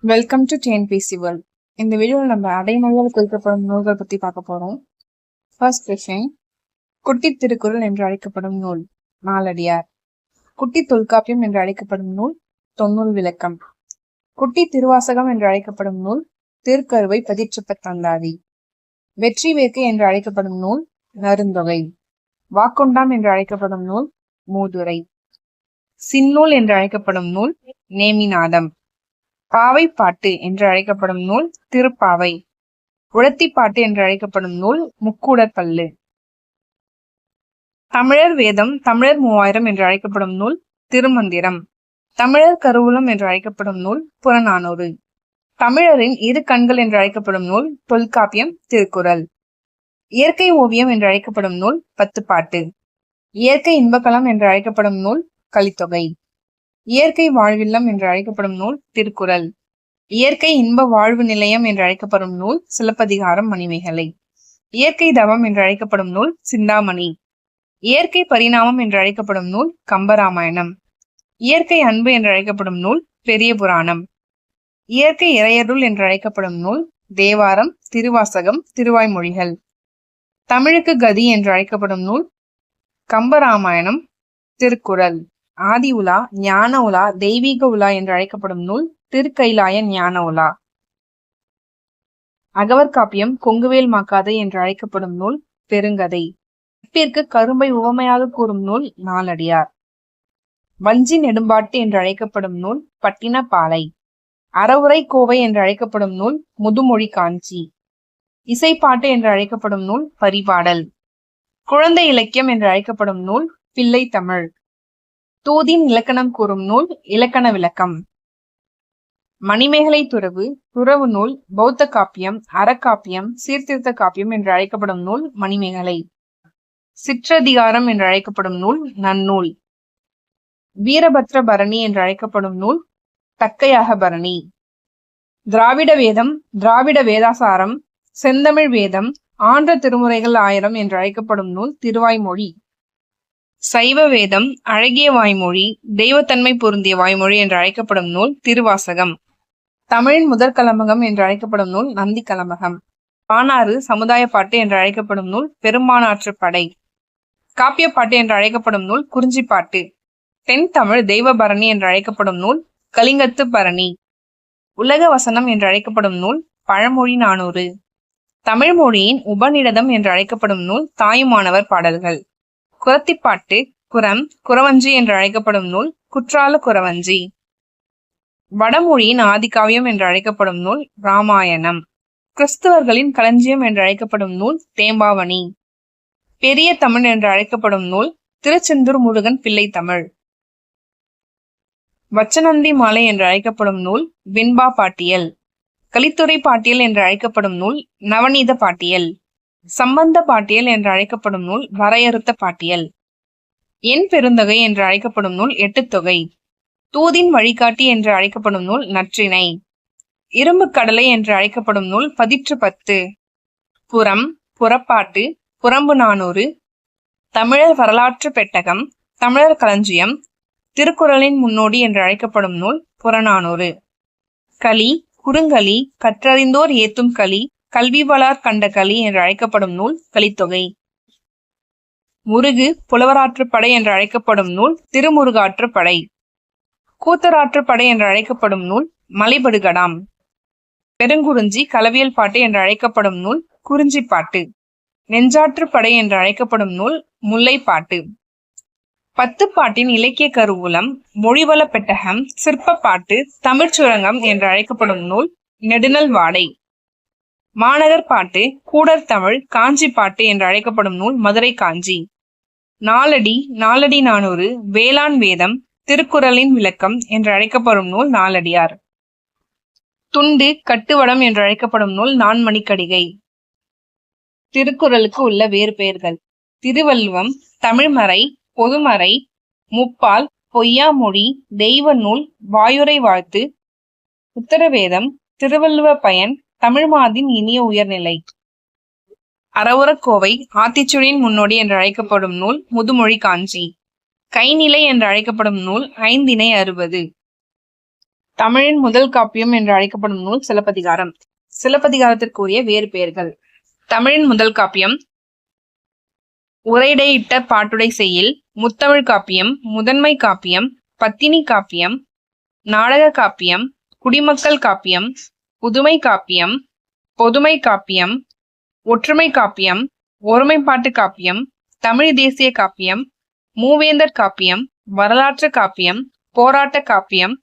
Welcome to TNPSC world. இந்த வீடியோவில் நம்ம அடைமொழியால் குறிக்கப்படும் நூல்கள் பற்றி பார்க்க போகிறோம். ஃபர்ஸ்ட் கொஸ்டின், குட்டி திருக்குறள் என்று அழைக்கப்படும் நூல் நாலடியார். குட்டி தொல்காப்பியம் என்று அழைக்கப்படும் நூல் தொன்னூல் விளக்கம். குட்டி திருவாசகம் என்று அழைக்கப்படும் நூல் திருக்கருவை பதிற்றுப்பத்தந்தாதி. வெற்றி வேர்க்கை என்று அழைக்கப்படும் நூல் நருந்தொகை. வாக்குண்டான் என்று அழைக்கப்படும் நூல் மூதுரை. சின்னூல் என்று அழைக்கப்படும் நூல் நேமிநாதம். பாவை பாட்டு என்று அழைக்கப்படும் நூல் திருப்பாவை. உழத்திப்பாட்டு என்று அழைக்கப்படும் நூல் முக்கூடற்பல்லு. தமிழர் வேதம், தமிழர் 3000 என்று அழைக்கப்படும் நூல் திருமந்திரம். தமிழர் கருவூலம் என்று அழைக்கப்படும் நூல் புறநானூறு. தமிழரின் இரு கண்கள் என்று அழைக்கப்படும் நூல் தொல்காப்பியம், திருக்குறள். இயற்கை ஓவியம் என்று அழைக்கப்படும் நூல் பத்துப்பாட்டு. இயற்கை இன்பக்கலம் என்று அழைக்கப்படும் நூல் கலித்தொகை. இயற்கை வாழ்வில்லம் என்று அழைக்கப்படும் நூல் திருக்குறள். இயற்கை இன்ப வாழ்வு நிலையம் என்று அழைக்கப்படும் நூல் சிலப்பதிகாரம், மணிமேகலை. இயற்கை தவம் என்று அழைக்கப்படும் நூல் சிந்தாமணி. இயற்கை பரிணாமம் என்று அழைக்கப்படும் நூல் கம்பராமாயணம். இயற்கை அன்பு என்று அழைக்கப்படும் நூல் பெரிய புராணம். இயற்கை இறையருள் என்று அழைக்கப்படும் நூல் தேவாரம், திருவாசகம், திருவாய்மொழிகள். தமிழுக்கு கதி என்று அழைக்கப்படும் நூல் கம்பராமாயணம், திருக்குறள். ஆதி உலா, ஞான உலா, தெய்வீக உலா என்று அழைக்கப்படும் நூல் திருக்கைலாய ஞான உலா. அகவற்காப்பியம், கொங்குவேல் மாக்காதை என்று அழைக்கப்படும் நூல் பெருங்கதை. நட்பிற்கு கரும்பை உவமையாக கூறும் நூல் நாலடியார். வஞ்சி நெடும்பாட்டு என்று அழைக்கப்படும் நூல் பட்டினப்பாலை. அறவுரை கோவை என்று அழைக்கப்படும் நூல் முதுமொழி காஞ்சி. இசைப்பாட்டு என்று அழைக்கப்படும் நூல் பரிபாடல். குழந்தை இலக்கியம் என்று அழைக்கப்படும் நூல் பிள்ளை தமிழ். தூதின் இலக்கணம் கூறும் நூல் இலக்கண விளக்கம். மணிமேகலை துறவு, துறவு நூல் பௌத்த காப்பியம், அறக்காப்பியம், சீர்திருத்த காப்பியம் என்று அழைக்கப்படும் நூல் மணிமேகலை. சிற்றதிகாரம் என்று அழைக்கப்படும் நூல் நன்னூல். வீரபத்ர பரணி என்று அழைக்கப்படும் நூல் தக்கையாக பரணி. திராவிட வேதம், திராவிட வேதாசாரம், செந்தமிழ் வேதம், ஆன்ற திருமுறைகள் 1000 என்று அழைக்கப்படும் நூல் திருவாய்மொழி. சைவ வேதம், அழகிய வாய்மொழி, தெய்வத்தன்மை பொருந்திய வாய்மொழி என்று அழைக்கப்படும் நூல் திருவாசகம். தமிழின் முதற் கலம்பகம் என்று அழைக்கப்படும் நூல் நந்தி கலம்பகம். பாணாறு சமுதாய பாட்டு என்று அழைக்கப்படும் நூல் பெரும்பானாற்று படை. காப்பியப்பாட்டு என்று அழைக்கப்படும் நூல் குறிஞ்சிப்பாட்டு. தென் தமிழ் தெய்வ பரணி என்று அழைக்கப்படும் நூல் கலிங்கத்து பரணி. உலக வசனம் என்று அழைக்கப்படும் நூல் பழமொழி 400. தமிழ் மொழியின் உபநிடதம் என்று அழைக்கப்படும் நூல் தாயுமானவர் பாடல்கள். குறத்திப்பாட்டு, குரம், குறவஞ்சி என்று அழைக்கப்படும் நூல் குற்றால குறவஞ்சி. வடமொழியின் ஆதிகாவியம் என்று அழைக்கப்படும் நூல் ராமாயணம். கிறிஸ்தவர்களின் களஞ்சியம் என்று அழைக்கப்படும் நூல் தேம்பாவணி. பெரிய தமிழ் என்று அழைக்கப்படும் நூல் திருச்செந்தூர் முருகன் பிள்ளை தமிழ். வச்சநந்தி மாலை என்று அழைக்கப்படும் நூல் வெண்பா பாட்டியல். கலித்துறை பாட்டியல் என்று அழைக்கப்படும் நூல் நவநீத பாட்டியல். சம்பந்த பாட்டியல் என்று அழைக்கப்படும் நூல் வரையறுத்த பாட்டியல். எண் பெருந்தொகை என்று அழைக்கப்படும் நூல் எட்டுத்தொகை. தூதின் வழிகாட்டி என்று அழைக்கப்படும் நூல் நற்றிணை. இரும்பு கடலை என்று அழைக்கப்படும் நூல் பதிற்று பத்து. புறம், புறப்பாட்டு, புறம்பு 400. தமிழர் வரலாற்று பெட்டகம், தமிழர் களஞ்சியம், திருக்குறளின் முன்னோடி என்று அழைக்கப்படும் நூல் புறநானூறு. களி, குறுங்கலி, கற்றறிந்தோர் ஏத்தும் களி, கல்வி வளார் கண்ட களி என்று அழைக்கப்படும் நூல் கலித்தொகை. முருகு, புலவராற்றுப்படை என்று அழைக்கப்படும் நூல் திருமுருகாற்றுப்படை. கூத்தராற்றுப்படை என்று அழைக்கப்படும் நூல் மலைபடுகடாம். பெருங்குறிஞ்சி, களவியல் பாட்டு என்று அழைக்கப்படும் நூல் குறிஞ்சிப்பாட்டு. நெஞ்சாற்றுப்படை என்று அழைக்கப்படும் நூல் முல்லைப்பாட்டு. பத்துப்பாட்டின் இலக்கிய கருவூலம், மொழிவள பெட்டகம், சிற்பப்பாட்டு, தமிழ்ச்சுரங்கம் என்று அழைக்கப்படும் நூல் நெடுநல் வாடை. மாநகர் பாட்டு, கூடர் தமிழ், காஞ்சி பாட்டு என்று அழைக்கப்படும் நூல் மதுரை காஞ்சி. நாலடி, நாலடி 400, வேளாண் வேதம், திருக்குறளின் விளக்கம் என்று அழைக்கப்படும் நூல் நாலடியார். துண்டு, கட்டுவடம் என்று அழைக்கப்படும் நூல் நான்மணிக்கடிகை. திருக்குறளுக்கு உள்ள வேறு பெயர்கள்: திருவள்ளுவம், தமிழ்மறை, பொதுமறை, முப்பால், பொய்யாமொழி, தெய்வ நூல், வாயுரை வாழ்த்து, உத்தரவேதம், திருவள்ளுவ பயன், தமிழ்மாதின் இனிய உயர்நிலை. அறவுரக்கோவை, ஆத்திச்சூடியின் முன்னோடி என்று அழைக்கப்படும் நூல் முதுமொழி காஞ்சி. கைநிலை என்று அழைக்கப்படும் நூல் ஐந்திணை 60. தமிழின் முதல் காப்பியம் என்று அழைக்கப்படும் நூல் சிலப்பதிகாரம். சிலப்பதிகாரத்திற்குரிய வேறு பெயர்கள். தமிழின் முதல் காப்பியம் உரையிடையிட்ட பாட்டுடை செய்யுள், முத்தமிழ் காப்பியம், முதன்மை காப்பியம், பத்தினி காப்பியம், நாடக காப்பியம், குடிமக்கள் காப்பியம், புதுமை காப்பியம், பொதுமை காப்பியம், ஒற்றுமை காப்பியம், ஒருமைப்பாட்டு காப்பியம், தமிழ் தேசிய காப்பியம், மூவேந்தர் காப்பியம், வரலாற்று காப்பியம், போராட்ட காப்பியம்,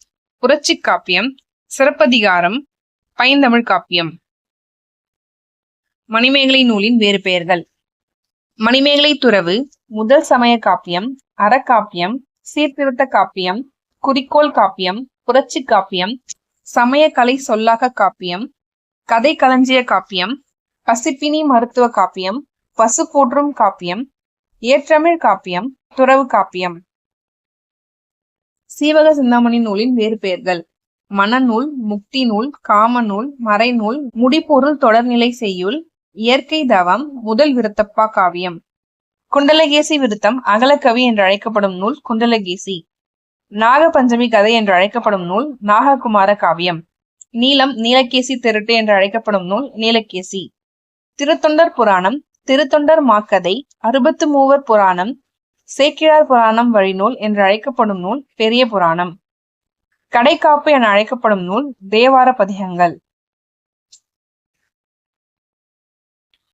புரட்சி காப்பியம், சிறப்பதிகாரம், பைந்தமிழ் காப்பியம். மணிமேகலை நூலின் வேறு பெயர்கள். மணிமேகலை துறவு, முதல் சமய காப்பியம், அறக்காப்பியம், சீர்திருத்த காப்பியம், குறிக்கோள் காப்பியம், புரட்சி காப்பியம், சமய கலை சொல்லாக காப்பியம், கதை களஞ்சிய காப்பியம், பசிப்பினி மருத்துவ காப்பியம், பசு போற்றும் காப்பியம், ஏற்றமிழ் காப்பியம், துறவு காப்பியம். சீவக சிந்தாமணி நூலின் வேறு பெயர்கள். மனநூல், முக்தி நூல், காம நூல், மறைநூல், முடிப்பொருள் தொடர்நிலை செய்யுள், இயற்கை தவம், முதல் விருத்தப்பா காவியம். குண்டலகேசி விருத்தம் அகலக்கவி என்று அழைக்கப்படும் நூல் குண்டலகேசி. நாகபஞ்சமி கதை என்று அழைக்கப்படும் நூல் நாககுமார காவியம். நீலம், நீலகேசி திருட்டு என்று அழைக்கப்படும் நூல் நீலகேசி. திருத்தொண்டர் புராணம், திருத்தொண்டர் மாக்கதை, 63 புராணம், சேக்கிழார் புராணம் வழிநூல் என்று அழைக்கப்படும் நூல் பெரிய புராணம். கடைக்காப்பு என அழைக்கப்படும் நூல் தேவார பதிகங்கள்.